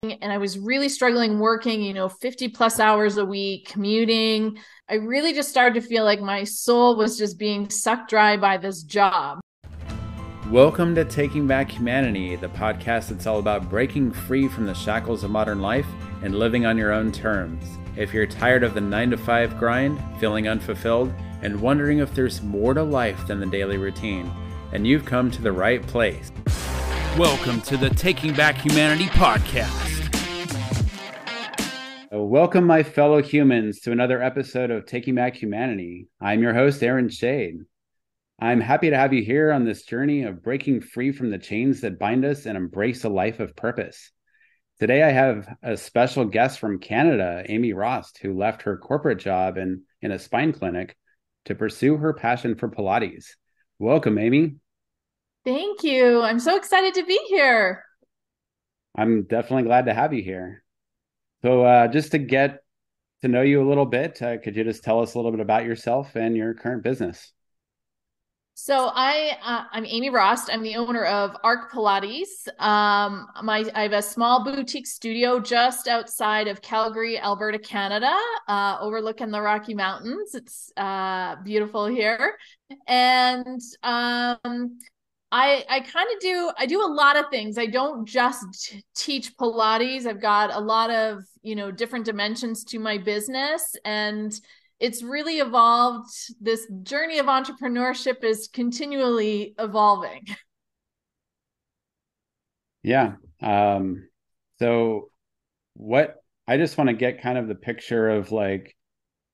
and I was really struggling working, 50 plus hours a week, commuting. I really just started to feel like my soul was just being sucked dry by this job. Welcome to Taking Back Humanity, the podcast that's all about breaking free from the shackles of modern life and living on your own terms. If you're tired of the 9-to-5 grind, feeling unfulfilled, and wondering if there's more to life than the daily routine, then you've come to the right place. Welcome to the Taking Back Humanity podcast. Welcome, my fellow humans, to another episode of Taking Back Humanity. I'm your host, Aaron Shade. I'm happy to have you here on this journey of breaking free from the chains that bind us and embrace a life of purpose. Today, I have a special guest from Canada, Amy Rost, who left her corporate job in a spine clinic to pursue her passion for Pilates. Welcome, Amy. Thank you. I'm so excited to be here. I'm definitely glad to have you here. So just to get to know you a little bit, could you just tell us a little bit about yourself and your current business? So I'm Amy Rost. I'm the owner of ARC Pilates. I have a small boutique studio just outside of Calgary, Alberta, Canada, overlooking the Rocky Mountains. It's beautiful here, and I do a lot of things. I don't just teach Pilates. I've got a lot of, different dimensions to my business, and it's really evolved. This journey of entrepreneurship is continually evolving. Yeah. So I just want to get kind of the picture of like,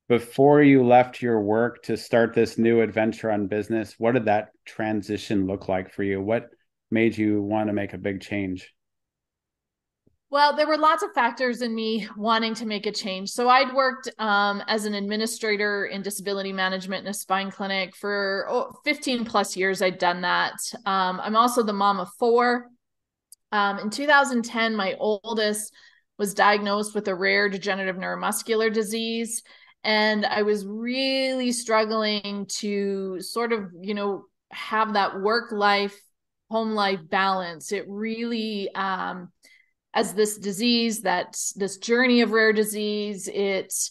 before you left your work to start this new adventure on business, what did that transition look like for you? What made you want to make a big change? Well, there were lots of factors in me wanting to make a change. So I'd worked as an administrator in disability management in a spine clinic for 15 plus years. I'd done that. I'm also the mom of four. In 2010, my oldest was diagnosed with a rare degenerative neuromuscular disease. And I was really struggling to sort of, have that work life, home life balance. It really, as this journey of rare disease, his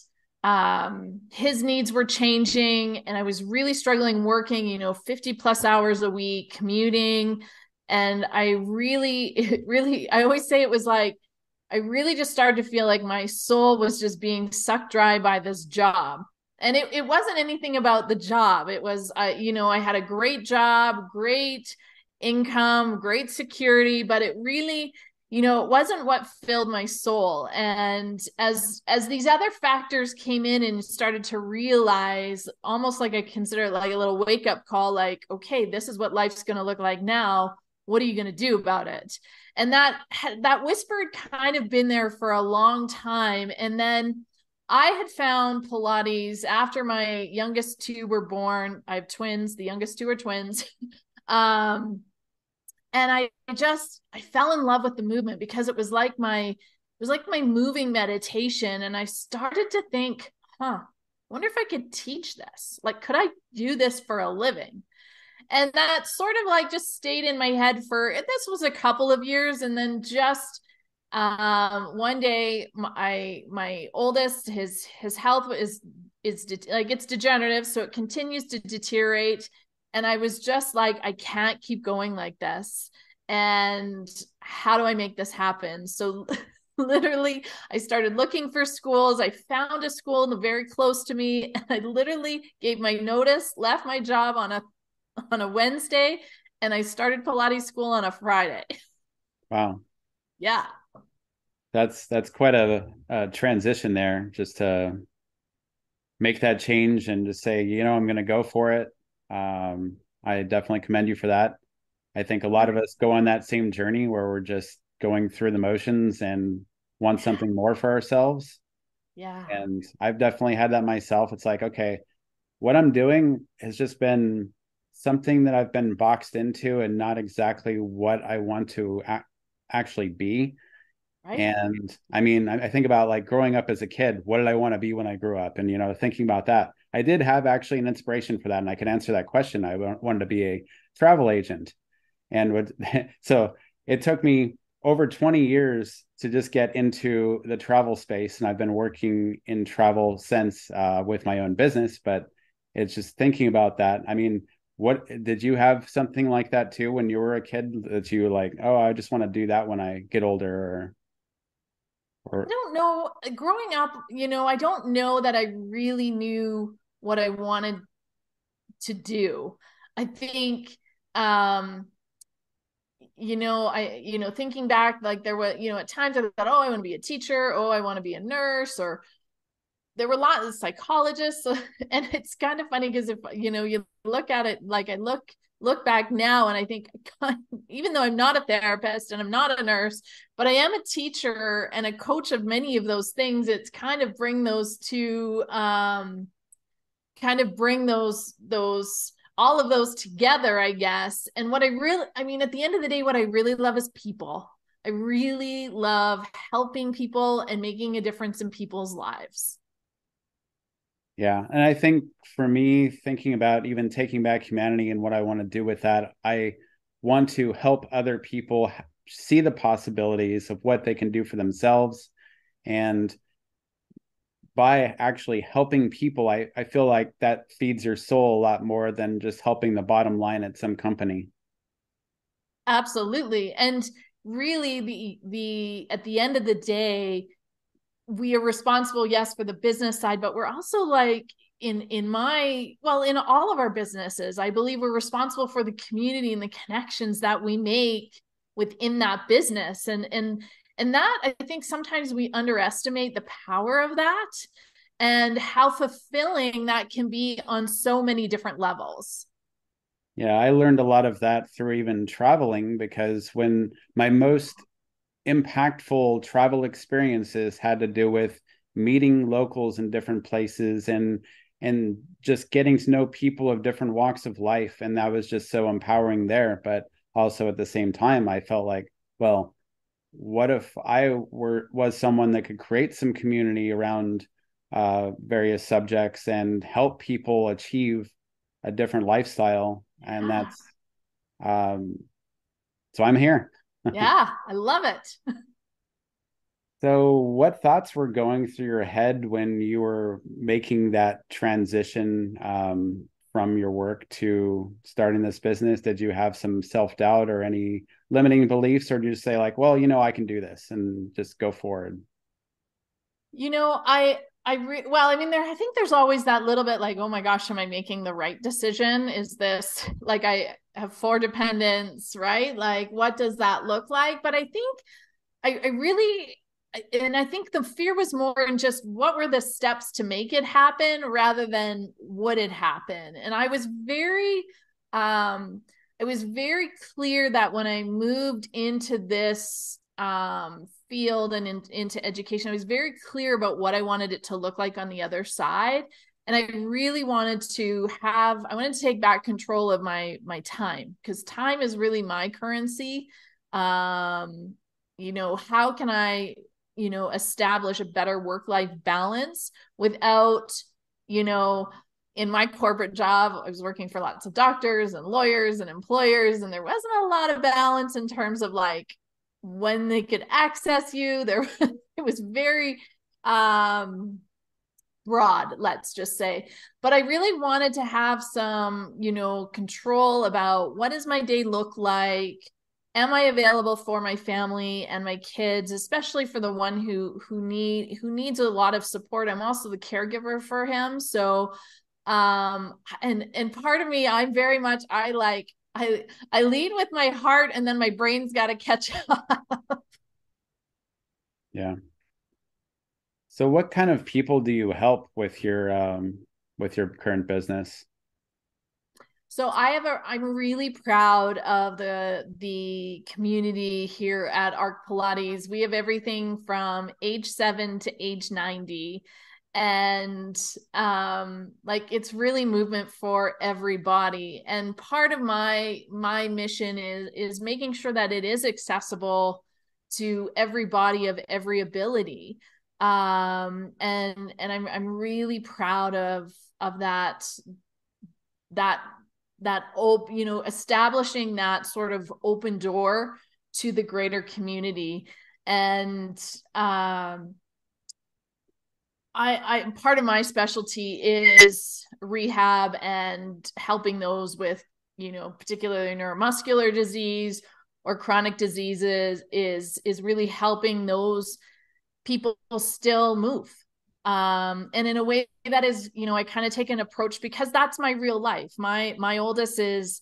needs were changing, and I was really struggling working, 50 plus hours a week, commuting. And I always say it was like, I really just started to feel like my soul was just being sucked dry by this job. And it wasn't anything about the job. It was, I had a great job, great income, great security, but it really, it wasn't what filled my soul. And as these other factors came in and started to realize, almost like I consider it like a little wake up call, like, okay, this is what life's going to look like now. What are you going to do about it? And that whisper had kind of been there for a long time. And then I had found Pilates after my youngest two were born. I have twins. The youngest two are twins. And I fell in love with the movement because it was like my moving meditation. And I started to think, I wonder if I could teach this. Like, could I do this for a living? And that sort of like just stayed in my head this was a couple of years. And then just one day, my oldest, his health is like, it's degenerative, so it continues to deteriorate. And I was just like, I can't keep going like this. And how do I make this happen? So literally, I started looking for schools. I found a school very close to me, and I literally gave my notice, left my job on a Wednesday, and I started Pilates school on a Friday. Wow. Yeah. That's quite a transition there, just to make that change and just say, I'm going to go for it. I definitely commend you for that. I think a lot of us go on that same journey where we're just going through the motions and want something more for ourselves. Yeah. And I've definitely had that myself. It's like, okay, what I'm doing has just been something that I've been boxed into and not exactly what I want to actually be. Right. And I mean, I think about like growing up as a kid, what did I want to be when I grew up? And, thinking about that, I did have actually an inspiration for that. And I can answer that question. I wanted to be a travel agent. So it took me over 20 years to just get into the travel space. And I've been working in travel since with my own business, but it's just thinking about that. I mean, what did you have something like that too when you were a kid that you were like, oh, I just want to do that when I get older? I don't know. Growing up, I don't know that I really knew what I wanted to do. I think, thinking back, like there was, at times I thought, oh, I want to be a teacher. Oh, I want to be a nurse, or there were a lot of psychologists. And it's kind of funny because if, you look at it, like I look back now and I think, even though I'm not a therapist and I'm not a nurse, but I am a teacher and a coach of many of those things, it's kind of bring those two, kind of bring those all of those together, I guess. And what I mean, at the end of the day, what I really love is people. I really love helping people and making a difference in people's lives. Yeah. And I think for me, thinking about even taking back humanity and what I want to do with that, I want to help other people see the possibilities of what they can do for themselves. And by actually helping people, I feel like that feeds your soul a lot more than just helping the bottom line at some company. Absolutely. And really the at the end of the day, we are responsible, yes, for the business side, but we're also like in all of our businesses, I believe we're responsible for the community and the connections that we make within that business. And that, I think sometimes we underestimate the power of that and how fulfilling that can be on so many different levels. Yeah, I learned a lot of that through even traveling, because when my most impactful travel experiences had to do with meeting locals in different places and just getting to know people of different walks of life, and that was just so empowering there. But also at the same time, I felt like, well, what if I was someone that could create some community around various subjects and help people achieve a different lifestyle? And Yeah. that's so I'm here. Yeah, I love it. So, what thoughts were going through your head when you were making that transition from your work to starting this business? Did you have some self-doubt or any limiting beliefs, or did you say like, well, I can do this and just go forward? Well, I mean, I think there's always that little bit like, oh my gosh, am I making the right decision? Is this like, I have 4 dependents, right? Like, what does that look like? But I think I really, and I think the fear was more in just what were the steps to make it happen rather than would it happen. And I was very clear that when I moved into this field and into education, I was very clear about what I wanted it to look like on the other side. And I really wanted I wanted to take back control of my time, because time is really my currency. How can I, establish a better work-life balance without, you know, in my corporate job, I was working for lots of doctors and lawyers and employers, and there wasn't a lot of balance in terms of like when they could access you. It was very broad, let's just say. But I really wanted to have some, control about what does my day look like? Am I available for my family and my kids, especially for the one who needs a lot of support? I'm also the caregiver for him. So and part of me, I'm very much I lead with my heart, and then my brain's got to catch up. Yeah. So, what kind of people do you help with your current business? So I'm really proud of the community here at ARC Pilates. We have everything from age 7 to age 90. And like it's really movement for everybody. And part of my mission is making sure that it is accessible to everybody of every ability. And I'm really proud of that establishing that sort of open door to the greater community. And I part of my specialty is rehab and helping those with, particularly neuromuscular disease or chronic diseases, is really helping those people still move. And in a way that is, I kind of take an approach because that's my real life. My oldest is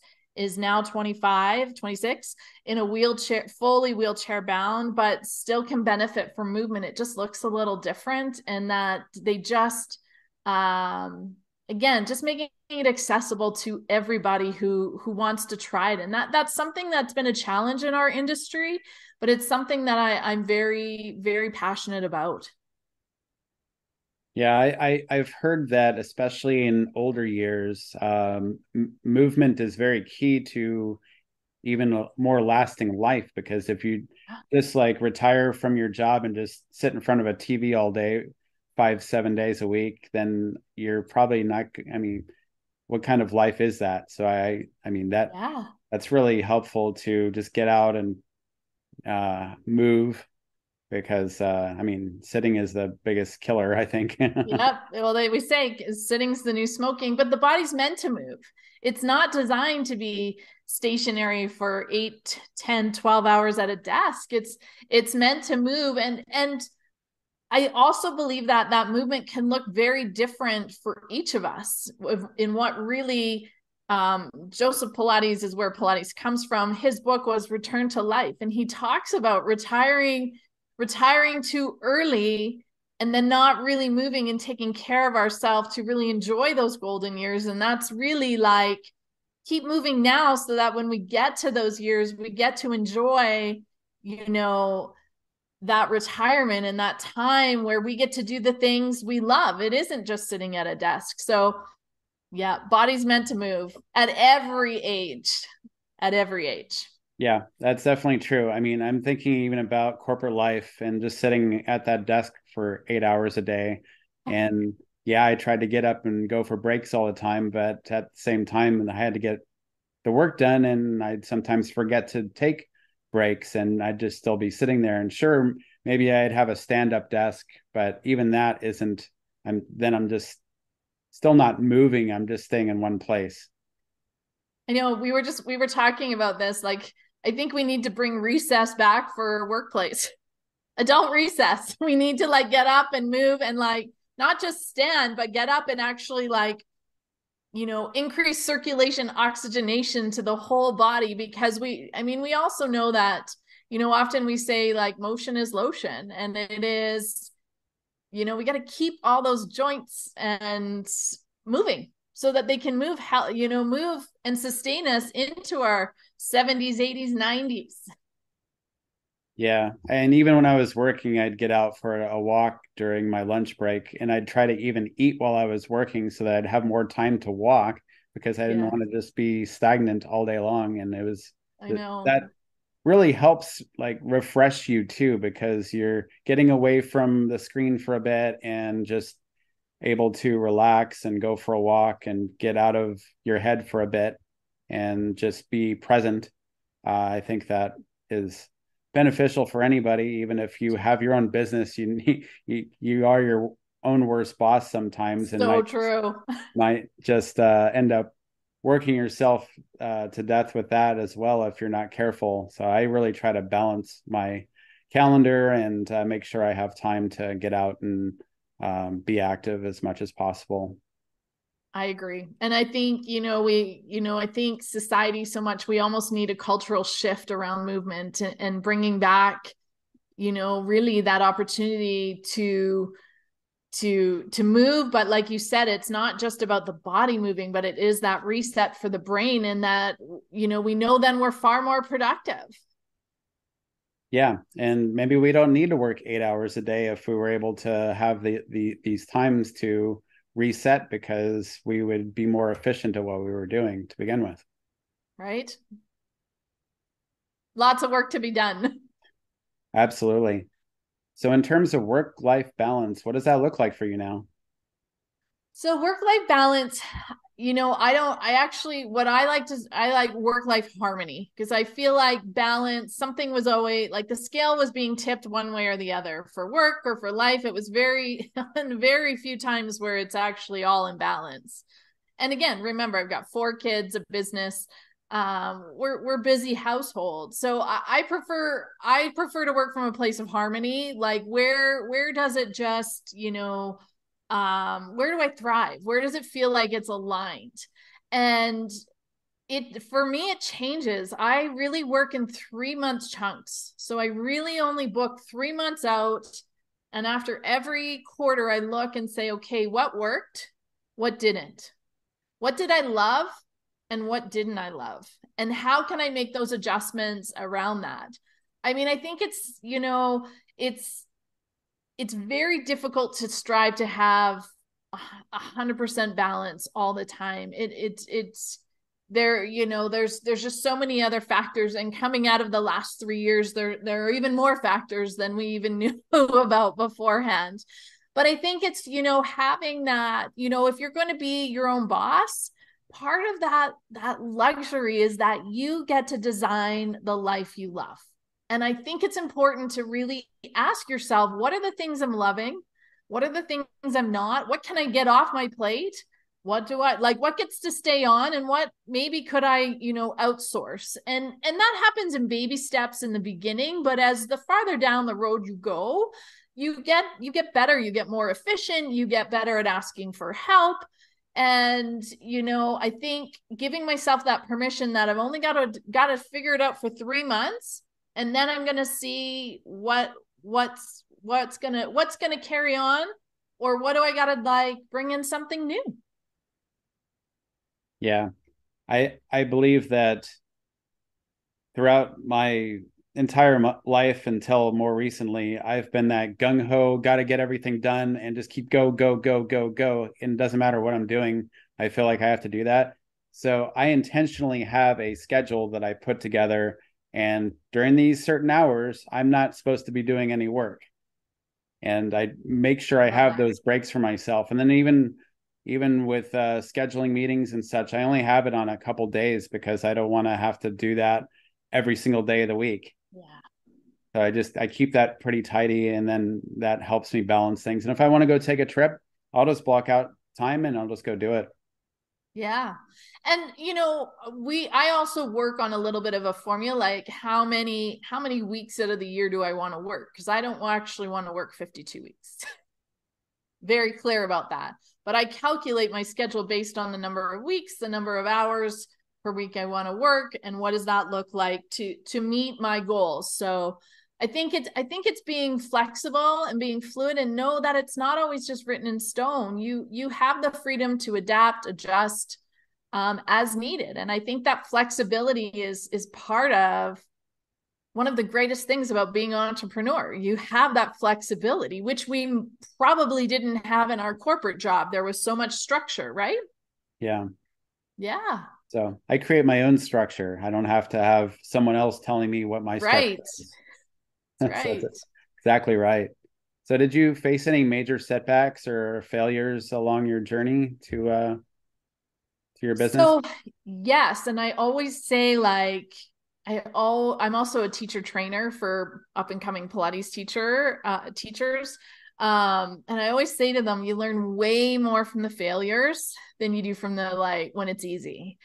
now 25, 26, in a wheelchair, fully wheelchair bound, but still can benefit from movement. It just looks a little different. And that they just, again, just making it accessible to everybody who wants to try it. And that's something that's been a challenge in our industry, but it's something that I'm very, very passionate about. Yeah, I've heard that, especially in older years, movement is very key to even a more lasting life. Because if you just like retire from your job and just sit in front of a TV all day, 5-7 days a week, then you're probably not. I mean, what kind of life is that? So I mean that's really helpful to just get out and move, because I mean, sitting is the biggest killer, I think. Yep. Well, we say sitting's the new smoking, but the body's meant to move. It's not designed to be stationary for 8, 10, 12 hours at a desk. It's meant to move. And I also believe that that movement can look very different for each of us in what really, Joseph Pilates is where Pilates comes from. His book was Return to Life. And he talks about retiring too early and then not really moving and taking care of ourselves to really enjoy those golden years. And that's really like, keep moving now so that when we get to those years, we get to enjoy, that retirement and that time where we get to do the things we love. It isn't just sitting at a desk. So yeah, body's meant to move at every age, at every age. Yeah, that's definitely true. I mean, I'm thinking even about corporate life and just sitting at that desk for 8 hours a day. And yeah, I tried to get up and go for breaks all the time, but at the same time, I had to get the work done, and I'd sometimes forget to take breaks, and I'd just still be sitting there. And sure, maybe I'd have a stand-up desk, but even that isn't, I'm just still not moving. I'm just staying in one place. I know we were talking about this. Like, I think we need to bring recess back for workplace. Adult recess. We need to like get up and move and like not just stand, but get up and actually like, increase circulation, oxygenation to the whole body. Because we also know that, often we say like motion is lotion, and it is, we got to keep all those joints and moving so that they can move, move and sustain us into our 70s, 80s, 90s. Yeah. And even when I was working, I'd get out for a walk during my lunch break, and I'd try to even eat while I was working so that I'd have more time to walk, because I didn't want to just be stagnant all day long. And it was, I know that really helps like refresh you too, because you're getting away from the screen for a bit and just able to relax and go for a walk and get out of your head for a bit and just be present. I think that is beneficial for anybody. Even if you have your own business, you are your own worst boss sometimes, and so true. Might just end up working yourself to death with that as well if you're not careful. So I really try to balance my calendar and make sure I have time to get out and be active as much as possible. I agree. And I think, I think society so much, we almost need a cultural shift around movement and bringing back, really that opportunity to move. But like you said, it's not just about the body moving, but it is that reset for the brain, and that, we know then we're far more productive. Yeah. And maybe we don't need to work 8 hours a day if we were able to have these times to reset, because we would be more efficient at what we were doing to begin with. Right. Lots of work to be done. Absolutely. So in terms of work-life balance, what does that look like for you now? So work-life balance, I like work-life harmony, because I feel like balance, something was always like the scale was being tipped one way or the other for work or for life. It was very few times where it's actually all in balance. And again, remember, I've got 4 kids, a business. We're busy household. So I prefer to work from a place of harmony. Like where does it just, where do I thrive? Where does it feel like it's aligned? And for me, it changes. I really work in 3-month chunks. So I really only book 3 months out. And after every quarter, I look and say, okay, what worked? What didn't? What did I love? And what didn't I love? And how can I make those adjustments around that? I mean, I think it's very difficult to strive to have 100% balance all the time. It's there, there's just so many other factors, and coming out of the last 3 years, there are even more factors than we even knew about beforehand. But I think it's, having that, if you're going to be your own boss, part of that luxury is that you get to design the life you love. And I think it's important to really ask yourself, what are the things I'm loving? What are the things I'm not? What can I get off my plate? What do I like? What gets to stay on, and what maybe could I, outsource? And that happens in baby steps in the beginning, but as the farther down the road you go, you get better, you get more efficient, you get better at asking for help. And, I think giving myself that permission that I've only got to figure it out for 3 months, and then I'm going to see what's going to carry on, or what do I got to bring in something new. Yeah. I believe that throughout my entire life until more recently, I've been that gung-ho, got to get everything done and just keep go, go, go, go, go. And it doesn't matter what I'm doing. I feel like I have to do that. So I intentionally have a schedule that I put together. And during these certain hours, I'm not supposed to be doing any work. And I make sure I have those breaks for myself. And then even with scheduling meetings and such, I only have it on a couple days because I don't want to have to do that every single day of the week. Yeah. So I keep that pretty tidy, and then that helps me balance things. And if I want to go take a trip, I'll just block out time and I'll just go do it. Yeah. And I also work on a little bit of a formula, like how many weeks out of the year do I want to work? Because I don't actually want to work 52 weeks. Very clear about that. But I calculate my schedule based on the number of weeks, the number of hours per week I want to work, and what does that look like to meet my goals. So I think it's being flexible and being fluid, and know that it's not always just written in stone. You have the freedom to adapt, adjust as needed. And I think that flexibility is part of one of the greatest things about being an entrepreneur. You have that flexibility, which we probably didn't have in our corporate job. There was so much structure, right? Yeah. Yeah. So I create my own structure. I don't have to have someone else telling me what my structure is. That's right. So that's exactly right. So did you face any major setbacks or failures along your journey to your business? So yes. And I always say, I'm also a teacher trainer for up and coming Pilates teachers. And I always say to them, you learn way more from the failures than you do from the when it's easy.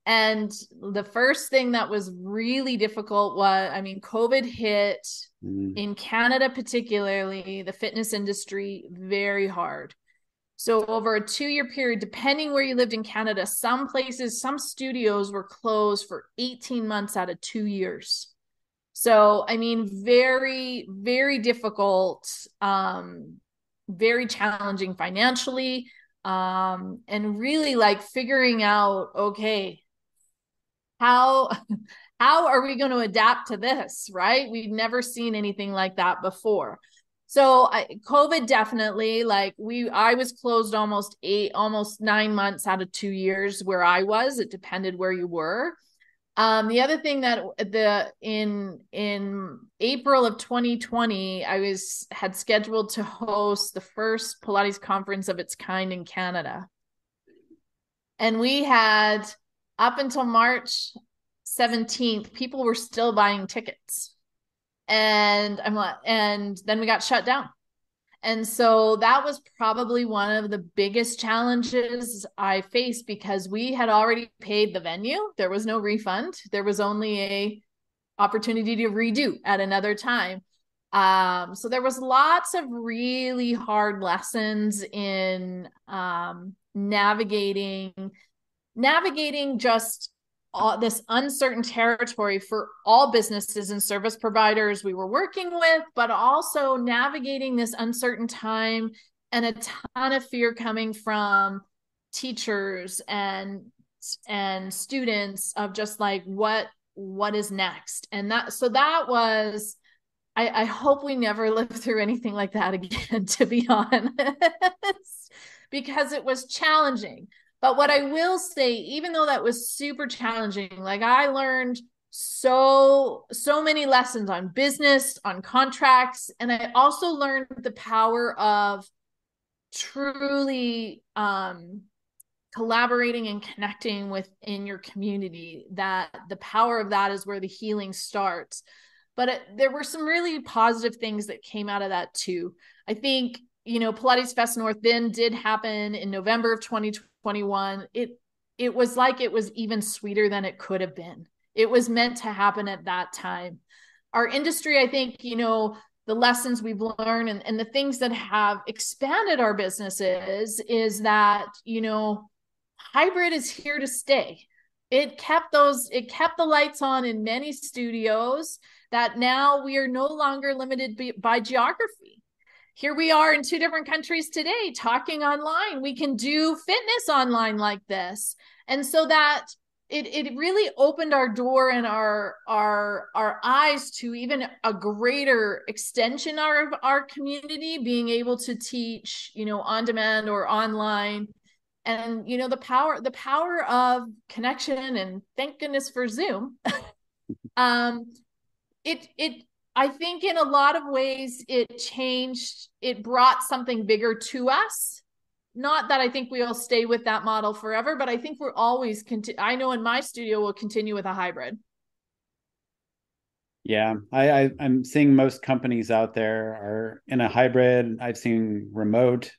And the first thing that was really difficult was, COVID hit in Canada, particularly the fitness industry, very hard. So over a 2-year period, depending where you lived in Canada, some studios were closed for 18 months out of 2 years. So, very, very difficult, very challenging financially, and really figuring out, okay, how are we going to adapt to this, right? We've never seen anything like that before. So COVID definitely, I was closed almost 9 months out of 2 years where I was. It depended where you were. The other thing that in April of 2020, I had scheduled to host the first Pilates conference of its kind in Canada. And we had, up until March 17th, people were still buying tickets. And then we got shut down. And so that was probably one of the biggest challenges I faced, because we had already paid the venue. There was no refund. There was only a opportunity to redo at another time. So there was lots of really hard lessons in navigating just this uncertain territory for all businesses and service providers we were working with, but also navigating this uncertain time and a ton of fear coming from teachers and students of just like what is next. And that was, I hope we never live through anything like that again, to be honest, because it was challenging. But what I will say, even though that was super challenging, like I learned so many lessons on business, on contracts, and I also learned the power of truly collaborating and connecting within your community. That the power of that is where the healing starts. But there were some really positive things that came out of that too. I think, Pilates Fest North then did happen in November of 2021. It was like it was even sweeter than it could have been. It was meant to happen at that time. Our industry, I think, the lessons we've learned and the things that have expanded our businesses is that, hybrid is here to stay. It kept the lights on in many studios, that now we are no longer limited by geography. Here we are in 2 different countries today talking online. We can do fitness online like this. And so that it really opened our door and our eyes to even a greater extension of our community, being able to teach, on demand or online. And, the power of connection, and thank goodness for Zoom. It I think in a lot of ways it brought something bigger to us. Not that I think we'll stay with that model forever, but I think we're always I know in my studio we'll continue with a hybrid. Yeah, I'm seeing most companies out there are in a hybrid. I've seen remote.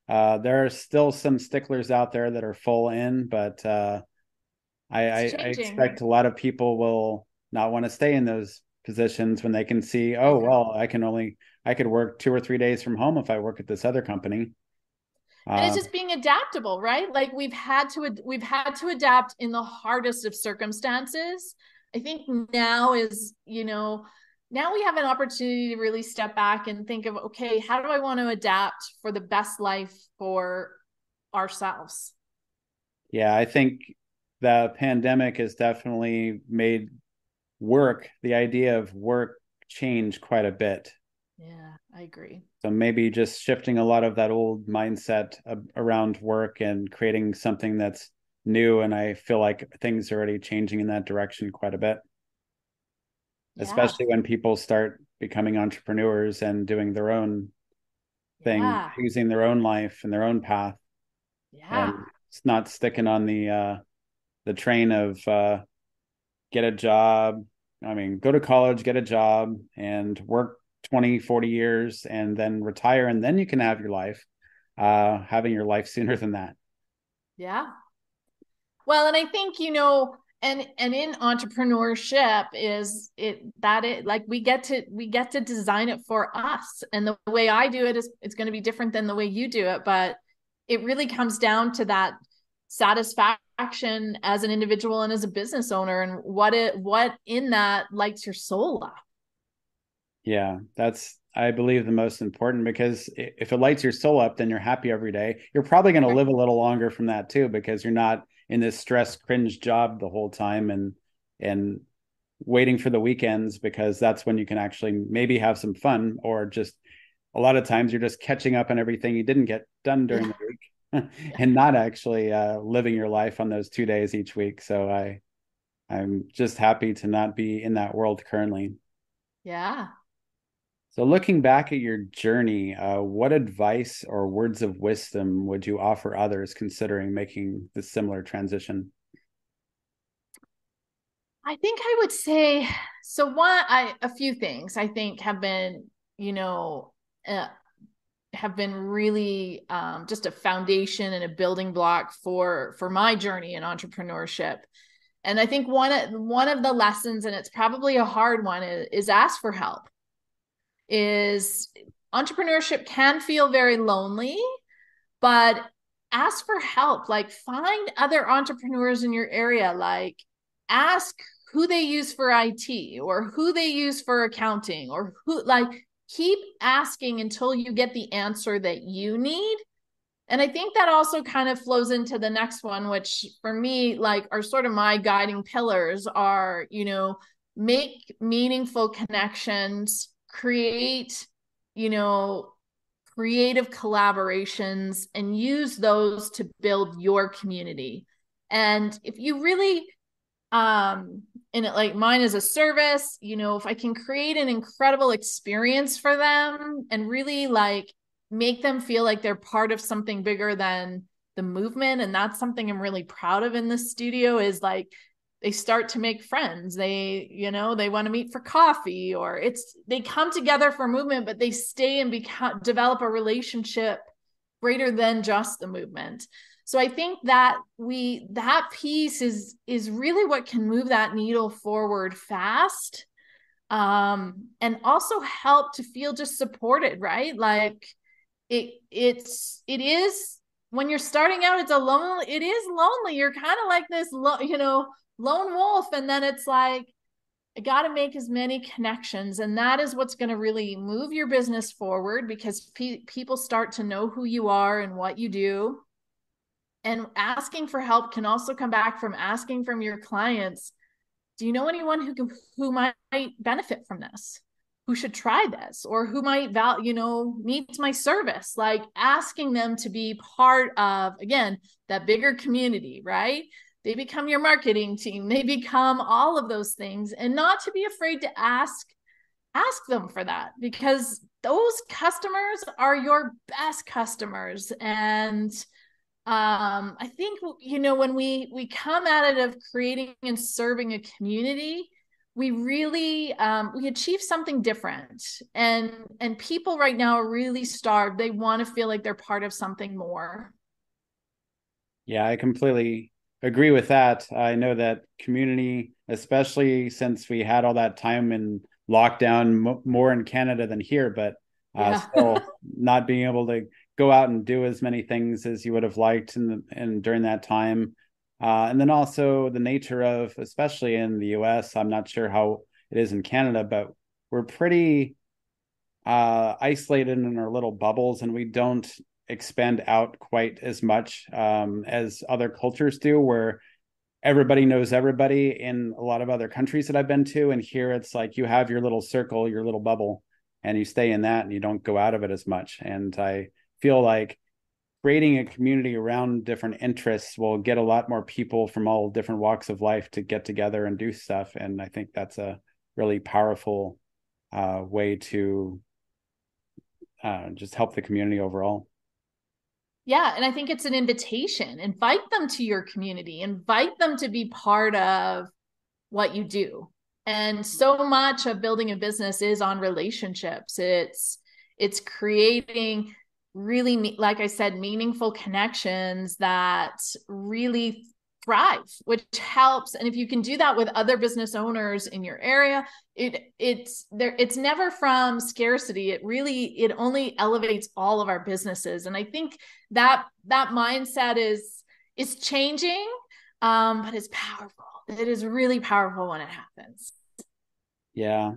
There are still some sticklers out there that are full in, but I expect a lot of people will not want to stay in those positions when they can see, oh, well, I could work 2 or 3 days from home if I work at this other company. And it's just being adaptable, right? Like we've had to adapt in the hardest of circumstances. I think now is, now we have an opportunity to really step back and think of, okay, how do I want to adapt for the best life for ourselves? Yeah, I think the pandemic has definitely made the idea of work change quite a bit. Yeah, I agree. So maybe just shifting a lot of that old mindset around work and creating something that's new. And I feel like things are already changing in that direction quite a bit, especially when people start becoming entrepreneurs and doing their own thing, choosing their own life and their own path. Yeah. And it's not sticking on the train of get a job. I mean, go to college, get a job, and work 20, 40 years, and then retire, and then you can have your life. Having your life sooner than that. Yeah. Well, and I think, and in entrepreneurship like we get to design it for us. And the way I do it is it's going to be different than the way you do it, but it really comes down to that satisfaction as an individual and as a business owner, and what in that lights your soul up. Yeah, that's, I believe, the most important, because if it lights your soul up, then you're happy every day. You're probably going to live a little longer from that too, because you're not in this stress cringe job the whole time and waiting for the weekends, because that's when you can actually maybe have some fun, or just a lot of times you're just catching up on everything you didn't get done during the week and not actually living your life on those 2 days each week. So I'm just happy to not be in that world currently. Yeah. So looking back at your journey, what advice or words of wisdom would you offer others considering making this similar transition? I think I would say, a few things I think have been, uh, have been really just a foundation and a building block for my journey in entrepreneurship. And I think one of the lessons, and it's probably a hard one, is ask for help. Is entrepreneurship can feel very lonely, but ask for help. Like, find other entrepreneurs in your area. Like, ask who they use for IT, or who they use for accounting, or who, like, keep asking until you get the answer that you need. And I think that also kind of flows into the next one, which for me, like, are sort of my guiding pillars are, make meaningful connections, create, you know, creative collaborations, and use those to build your community. And if you really, and it, like, mine is a service, if I can create an incredible experience for them and really, like, make them feel like they're part of something bigger than the movement. And that's something I'm really proud of in this studio, is like, they start to make friends. They want to meet for coffee, or they come together for movement, but they stay and develop a relationship greater than just the movement. So I think that that piece is really what can move that needle forward fast. And also help to feel just supported, right? Like, it is, when you're starting out, it is lonely. You're kind of like this, lone wolf. And then it's like, I got to make as many connections. And that is what's going to really move your business forward, because people start to know who you are and what you do. And asking for help can also come back from asking from your clients, do you know anyone who might benefit from this? Who should try this? Or who might needs my service? Like, asking them to be part of, again, that bigger community, right? They become your marketing team. They become all of those things, and not to be afraid to ask them for that, because those customers are your best customers. And I think, when we come at it of creating and serving a community, we really we achieve something different. And people right now are really starved. They want to feel like they're part of something more. Yeah, I completely agree with that. I know that community, especially since we had all that time in lockdown, more in Canada than here, but Yeah. still not being able to go out and do as many things as you would have liked during that time. And then also the nature of, especially in the US, I'm not sure how it is in Canada, but we're pretty isolated in our little bubbles, and we don't expand out quite as much as other cultures do, where everybody knows everybody in a lot of other countries that I've been to. And here it's like you have your little circle, your little bubble, and you stay in that and you don't go out of it as much. And I feel like creating a community around different interests will get a lot more people from all different walks of life to get together and do stuff. And I think that's a really powerful way to just help the community overall. Yeah. And I think it's an invitation. Invite them to your community, invite them to be part of what you do. And so much of building a business is on relationships. It's creating really, like I said, meaningful connections that really thrive, which helps. And if you can do that with other business owners in your area, it's never from scarcity. It only elevates all of our businesses. And I think that mindset is changing, but it's powerful. It is really powerful when it happens. Yeah.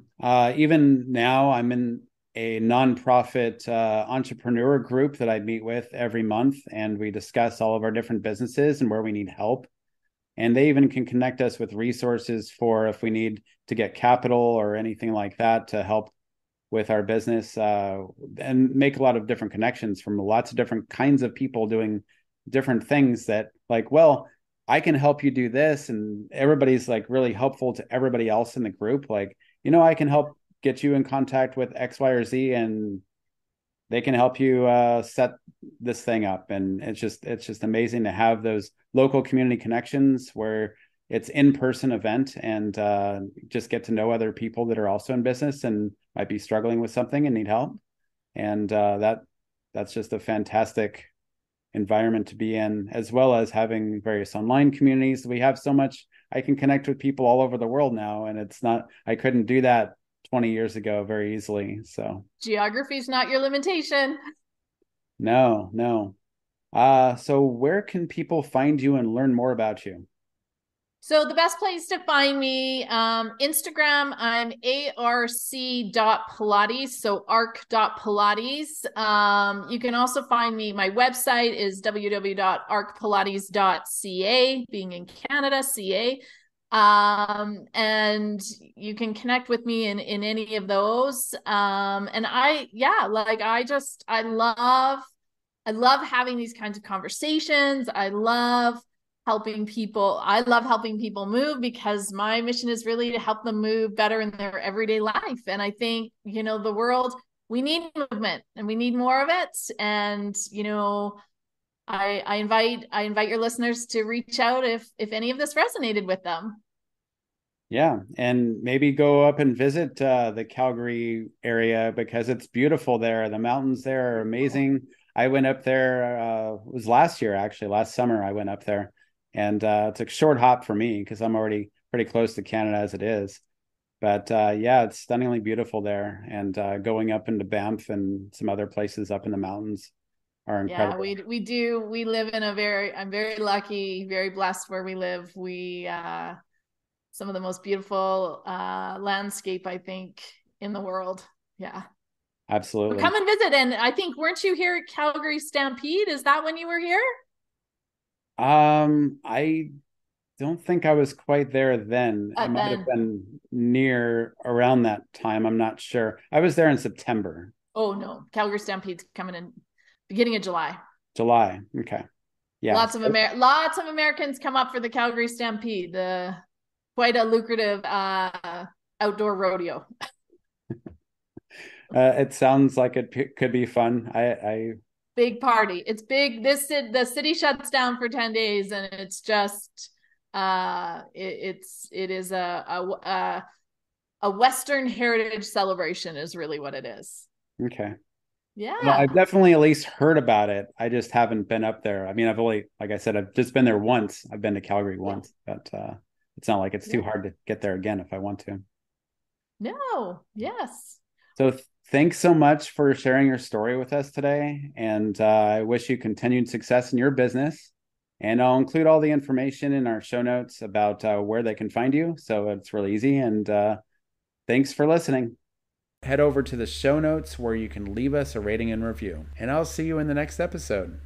Even now, I'm in a nonprofit entrepreneur group that I meet with every month, and we discuss all of our different businesses and where we need help. And they even can connect us with resources for if we need to get capital or anything like that to help with our business, and make a lot of different connections from lots of different kinds of people doing different things that, like, well, I can help you do this. And everybody's like really helpful to everybody else in the group. Like, I can help get you in contact with X, Y, or Z, and they can help you set this thing up. And it's just amazing to have those local community connections where it's in-person event, and just get to know other people that are also in business and might be struggling with something and need help. And that's just a fantastic environment to be in, as well as having various online communities. We have so much, I can connect with people all over the world now, and I couldn't do that 20 years ago very easily. So geography is not your limitation. No. So where can people find you and learn more about you? So the best place to find me, Instagram, I'm arc.pilates, so arc.pilates. You can also find me, my website is www.arcpilates.ca, being in Canada, CA. And you can connect with me in any of those. And I love having these kinds of conversations. I love helping people move, because my mission is really to help them move better in their everyday life. And I think, the world, we need movement and we need more of it. And, I invite your listeners to reach out if any of this resonated with them. Yeah, and maybe go up and visit the Calgary area, because it's beautiful there. The mountains there are amazing. I went up there, it was last year, actually, last summer I went up there. And it's a short hop for me because I'm already pretty close to Canada as it is. But yeah, it's stunningly beautiful there. And going up into Banff and some other places up in the mountains are incredible. Yeah, we do. We live in I'm very lucky, very blessed where we live. We some of the most beautiful landscape, I think, in the world. Yeah. Absolutely. But come and visit. And I think, weren't you here at Calgary Stampede? Is that when you were here? I don't think I was quite there then. It might have been near around that time. I'm not sure. I was there in September. Oh no, Calgary Stampede's coming in beginning of July. July. Okay. Yeah. Lots of Americans come up for the Calgary Stampede. Quite a lucrative outdoor rodeo. It sounds like it could be fun. Big party. It's big. The city shuts down for 10 days, and it's just it is a Western heritage celebration is really what it is. Okay. Yeah. Well, I've definitely at least heard about it. I just haven't been up there. I mean, like I said, I've just been there once. I've been to Calgary once, but it's not like it's too hard to get there again if I want to. No. Yes. So thanks so much for sharing your story with us today. And I wish you continued success in your business. And I'll include all the information in our show notes about where they can find you. So it's really easy. And thanks for listening. Head over to the show notes where you can leave us a rating and review. And I'll see you in the next episode.